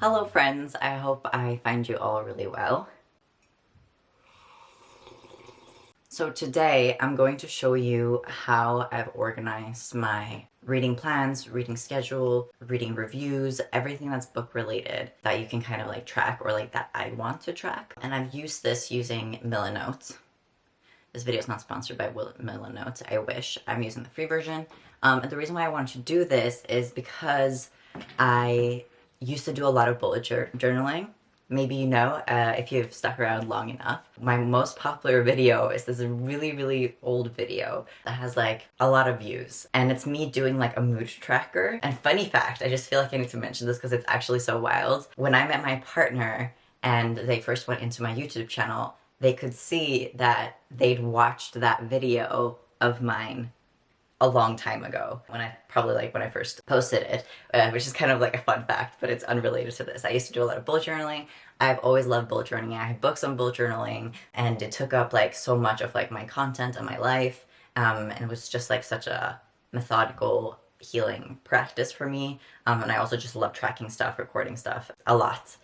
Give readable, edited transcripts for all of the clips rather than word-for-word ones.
Hello friends, I hope I find you all really well. So today I'm going to show you how I've organized my reading plans, reading schedule, reading reviews, everything that's book related that you can kind of like track or like that I want to track. And I've used this using Milanote. This video is not sponsored by Milanote, I wish. I'm using the free version. And the reason why I wanted to do this is because I used to do a lot of bullet journaling. Maybe you know, if you've stuck around long enough. My most popular video is this really old video that has like a lot of views. And it's me doing like a mood tracker. And funny fact, I just feel like I need to mention this because it's actually so wild. When I met my partner and they first went into my YouTube channel, they could see that they'd watched that video of mine a long time ago, when I first posted it, which is kind of like a fun fact, but it's unrelated to this. I used to do a lot of bullet journaling. I've always loved bullet journaling. I have books on bullet journaling, and it took up like so much of like my content and my life, and it was just like such a methodical healing practice for me, and I also just love tracking stuff, recording stuff a lot.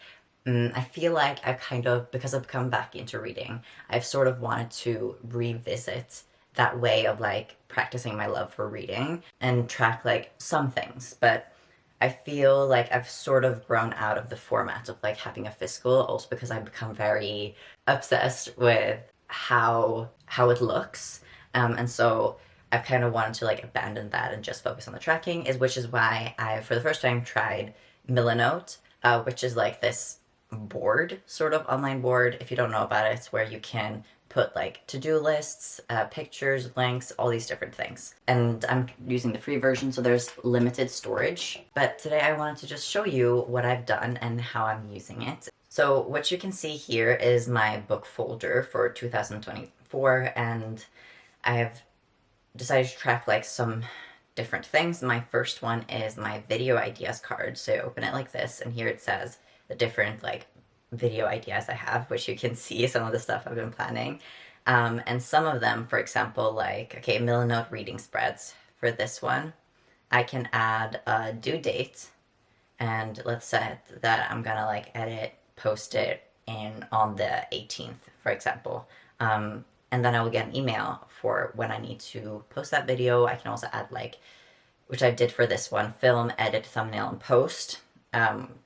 I feel like I've kind of, because I've come back into reading, I've sort of wanted to revisit that way of like practicing my love for reading and track like some things, but I feel like I've sort of grown out of the format of like having a physical, also because I've become very obsessed with how it looks, and so I've kind of wanted to like abandon that and just focus on the tracking, which is why I for the first time tried Milanote, which is like this board, sort of online board. If you don't know about it, it's where you can put like to-do lists, pictures, links, all these different things. And I'm using the free version, so there's limited storage. But today I wanted to just show you what I've done and how I'm using it. So what you can see here is my book folder for 2024, and I've decided to track like some different things. My first one is my video ideas card. So you open it like this, and here it says the different like video ideas I have, which you can see some of the stuff I've been planning. And some of them, for example, like, okay, Milanote reading spreads. For this one, I can add a due date, and let's set that I'm gonna like edit, post it on the 18th, for example. And then I will get an email for when I need to post that video. I can also add like, which I did for this one, film, edit, thumbnail, and post,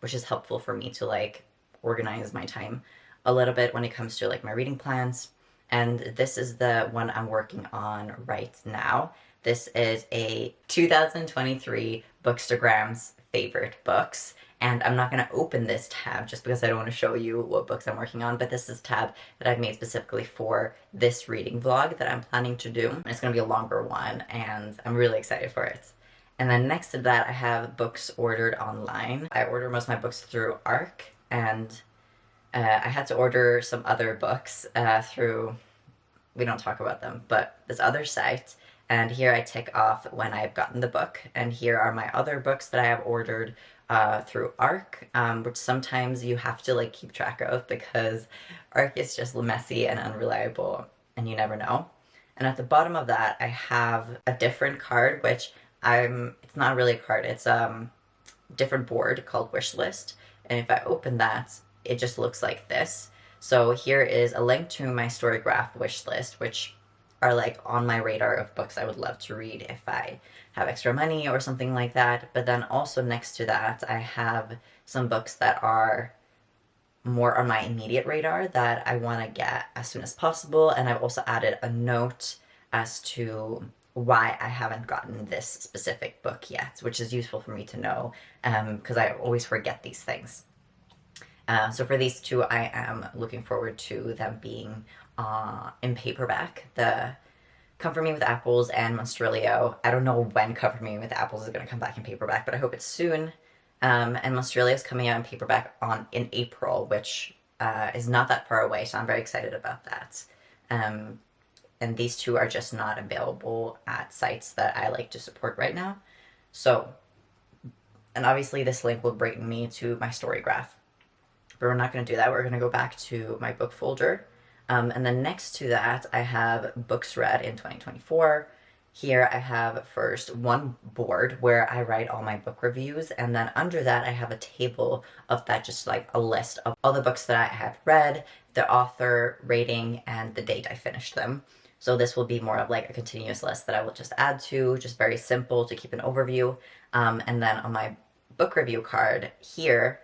which is helpful for me to like organize my time a little bit when it comes to like my reading plans. And this is the one I'm working on right now. This is a 2023 Bookstagram's favorite books, and I'm not going to open this tab just because I don't want to show you what books I'm working on, but this is a tab that I've made specifically for this reading vlog that I'm planning to do. And it's going to be a longer one, and I'm really excited for it. And then next to that, I have books ordered online. I order most of my books through ARC, and I had to order some other books through, we don't talk about them, but this other site. And here I tick off when I've gotten the book. And here are my other books that I have ordered through ARC, which sometimes you have to like keep track of because ARC is just messy and unreliable and you never know. And at the bottom of that, I have a different card, which it's not really a card, it's a different board called Wishlist. And if I open that, it just looks like this. So here is a link to my Storygraph wish list, which are like on my radar of books I would love to read if I have extra money or something like that. But then also next to that, I have some books that are more on my immediate radar that I want to get as soon as possible. And I've also added a note as to why I haven't gotten this specific book yet, which is useful for me to know, because I always forget these things. So for these two, I am looking forward to them being in paperback. The Comfort Me with Apples and Monstrilio. I don't know when Comfort Me with Apples is going to come back in paperback, but I hope it's soon. And Monstrilio is coming out in paperback in April, which is not that far away, so I'm very excited about that. And these two are just not available at sites that I like to support right now. So, and obviously this link will bring me to my Storygraph. But we're not going to do that. We're going to go back to my book folder. And then next to that, I have books read in 2024. Here I have first one board where I write all my book reviews, and then under that I have a table of that, just like a list of all the books that I have read, the author, rating, and the date I finished them. So this will be more of like a continuous list that I will just add to, just very simple to keep an overview. And then on my book review card here,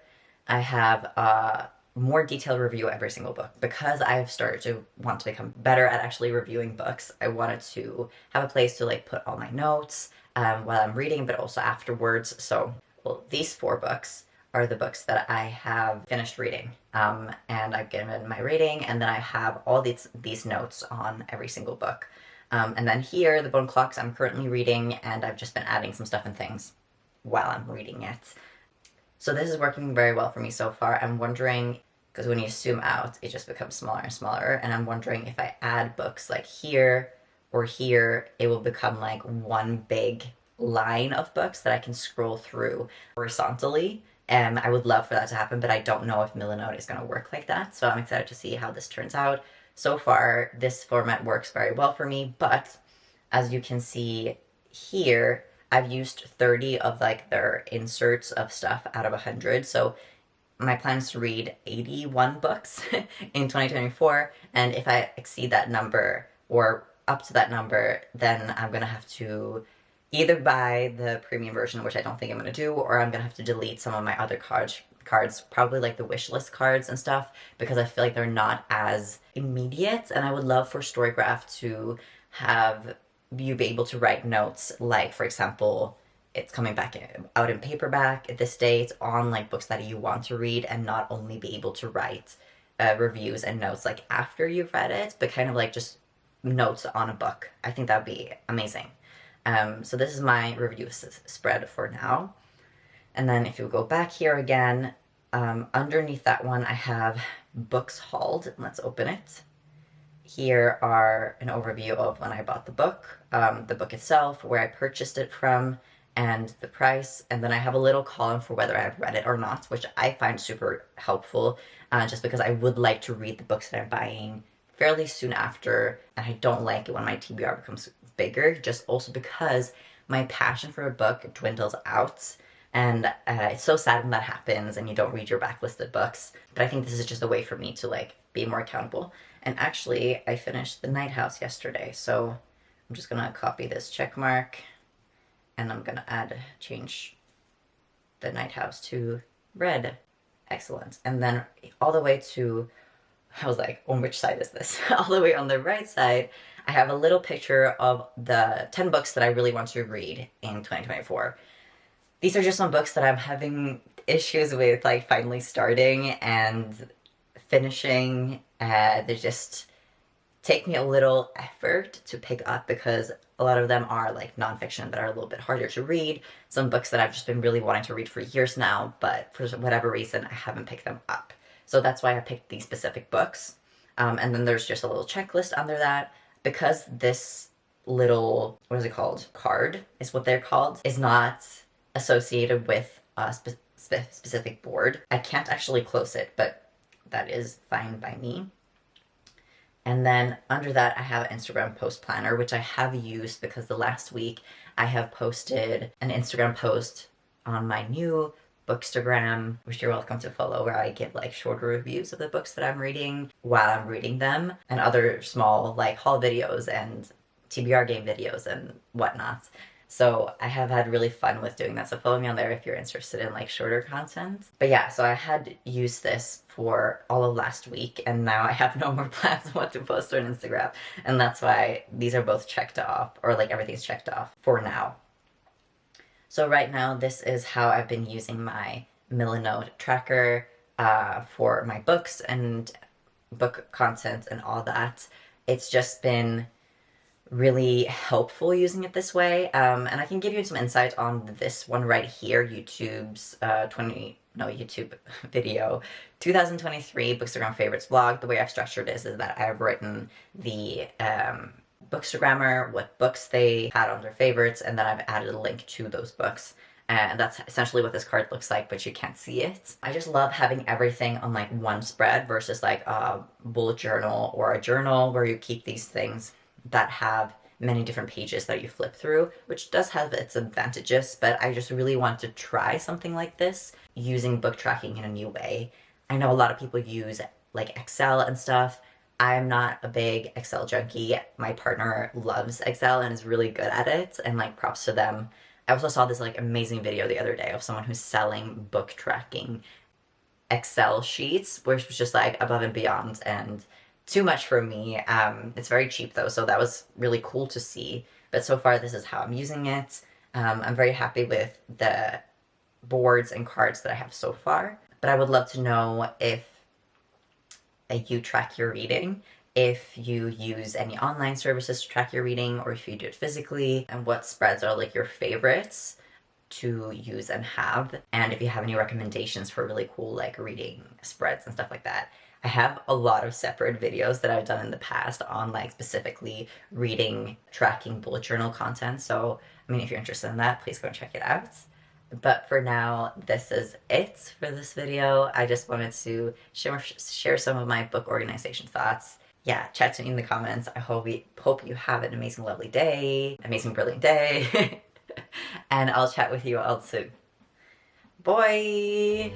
I have a more detailed review of every single book. Because I've started to want to become better at actually reviewing books, I wanted to have a place to like put all my notes while I'm reading, but also afterwards. So, well, these 4 books are the books that I have finished reading. And I've given my rating, and then I have all these notes on every single book. And then here, the Bone Clocks I'm currently reading, and I've just been adding some stuff and things while I'm reading it. So this is working very well for me so far. I'm wondering, because when you zoom out, it just becomes smaller and smaller, and I'm wondering if I add books like here or here, it will become like one big line of books that I can scroll through horizontally. And I would love for that to happen, but I don't know if Milanote is going to work like that. So I'm excited to see how this turns out. So far, this format works very well for me, but as you can see here, I've used 30 of like their inserts of stuff out of 100. So my plan is to read 81 books in 2024, and if I exceed that number or up to that number, then I'm gonna have to either buy the premium version, which I don't think I'm gonna do, or I'm gonna have to delete some of my other cards, probably like the wish list cards and stuff, because I feel like they're not as immediate, and I would love for Storygraph to have you be able to write notes, like for example, it's coming back out in paperback at this date on like books that you want to read, and not only be able to write reviews and notes like after you've read it, but kind of like just notes on a book. I think that'd be amazing. So this is my review spread for now. And then if you go back here again, underneath that one I have books hauled. Let's open it. Here are an overview of when I bought the book itself, where I purchased it from, and the price, and then I have a little column for whether I've read it or not, which I find super helpful, just because I would like to read the books that I'm buying fairly soon after, and I don't like it when my TBR becomes bigger, just also because my passion for a book dwindles out, and it's so sad when that happens and you don't read your backlisted books, but I think this is just a way for me to like be more accountable. And actually, I finished The Night House yesterday, so I'm just gonna copy this check mark, and I'm gonna change The Night House to red. Excellent. And then all the way to, I was like, on which side is this? All the way on the right side, I have a little picture of the 10 books that I really want to read in 2024. These are just some books that I'm having issues with, like finally starting and finishing. They just take me a little effort to pick up, because a lot of them are like nonfiction that are a little bit harder to read. Some books that I've just been really wanting to read for years now, but for whatever reason, I haven't picked them up. So that's why I picked these specific books. And then there's just a little checklist under that. Because this little, what is it called? Card is what they're called, is not associated with a specific board. I can't actually close it, but that is fine by me. And then under that, I have an Instagram post planner, which I have used because the last week I have posted an Instagram post on my new Bookstagram, which you're welcome to follow, where I give like shorter reviews of the books that I'm reading while I'm reading them, and other small like haul videos and TBR game videos and whatnot. So I have had really fun with doing that. So follow me on there if you're interested in like shorter content. But yeah, so I had used this for all of last week, and now I have no more plans on what to post on Instagram. And that's why these are both checked off, or like everything's checked off for now. So right now, this is how I've been using my Milanote tracker for my books and book content and all that. It's just been really helpful using it this way, and I can give you some insight on this one right here, YouTube's YouTube video, 2023 Bookstagram Favorites vlog. The way I've structured this is that I've written the Bookstagrammer, what books they had on their favorites, and then I've added a link to those books. And that's essentially what this card looks like, but you can't see it. I just love having everything on like one spread versus like a bullet journal or a journal where you keep these things that have many different pages that you flip through, which does have its advantages, but I just really want to try something like this using book tracking in a new way. I know a lot of people use like Excel and stuff. I'm not a big Excel junkie. My partner loves Excel and is really good at it, and like props to them. I also saw this like amazing video the other day of someone who's selling book tracking Excel sheets, which was just like above and beyond and too much for me. It's very cheap though, so that was really cool to see. But so far, this is how I'm using it. I'm very happy with the boards and cards that I have so far. But I would love to know if you track your reading, if you use any online services to track your reading, or if you do it physically, and what spreads are like your favorites to use and have, and if you have any recommendations for really cool like reading spreads and stuff like that. I have a lot of separate videos that I've done in the past on like specifically reading, tracking bullet journal content, so I mean if you're interested in that, please go and check it out. But for now, this is it for this video. I just wanted to share some of my book organization thoughts. Yeah, chat to me in the comments. I hope you have an amazing, lovely day, amazing, brilliant day. And I'll chat with you all soon. Bye!